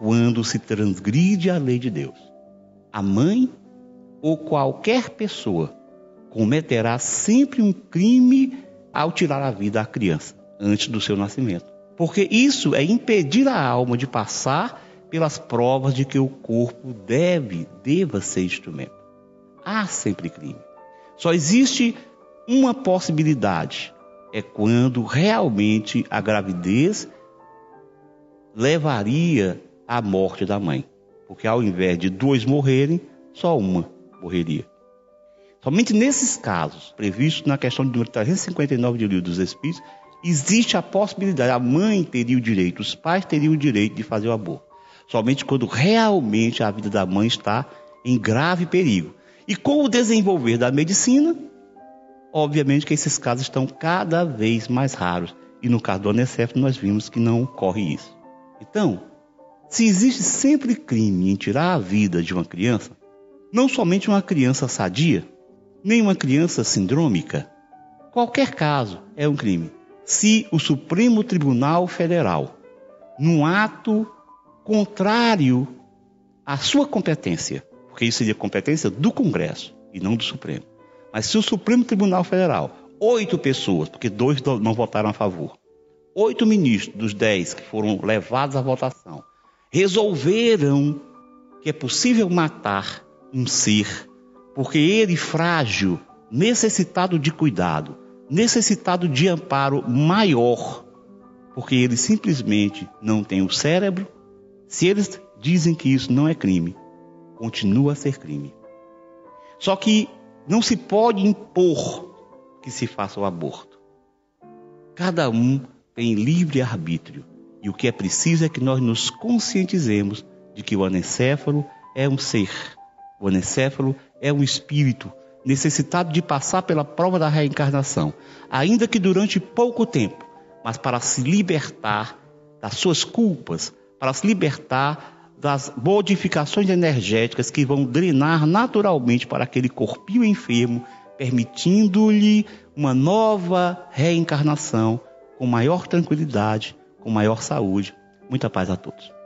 quando se transgride a lei de Deus. A mãe ou qualquer pessoa cometerá sempre um crime ao tirar a vida à criança antes do seu nascimento. Porque isso é impedir a alma de passar pelas provas de que o corpo deva ser instrumento. Há sempre crime. Só existe uma possibilidade, é quando realmente a gravidez levaria à morte da mãe. Porque ao invés de 2 morrerem, só uma morreria. Somente nesses casos, previstos na questão de número 359 do Livro dos Espíritos, existe a possibilidade, a mãe teria o direito, os pais teriam o direito de fazer o aborto. Somente quando realmente a vida da mãe está em grave perigo. E com o desenvolver da medicina, obviamente que esses casos estão cada vez mais raros. E no caso do anencéfalo nós vimos que não ocorre isso. Então, se existe sempre crime em tirar a vida de uma criança, não somente uma criança sadia, nem uma criança sindrômica, qualquer caso é um crime. Se o Supremo Tribunal Federal, num ato contrário à sua competência, porque isso seria competência do Congresso e não do Supremo, mas se o Supremo Tribunal Federal, 8 pessoas, porque 2 não votaram a favor, 8 ministros dos 10 que foram levados à votação, resolveram que é possível matar um ser, porque ele frágil, necessitado de cuidado, necessitado de amparo maior, porque ele simplesmente não tem o cérebro. Se eles dizem que isso não é crime, continua a ser crime. Só que Não se pode impor que se faça o aborto. Cada um tem livre arbítrio. E o que é preciso é que nós nos conscientizemos de que o anencéfalo é um ser. O anencéfalo é um espírito necessitado de passar pela prova da reencarnação, ainda que durante pouco tempo, mas para se libertar das suas culpas, para se libertar das modificações energéticas que vão drenar naturalmente para aquele corpinho enfermo, permitindo-lhe uma nova reencarnação com maior tranquilidade, com maior saúde. Muita paz a todos.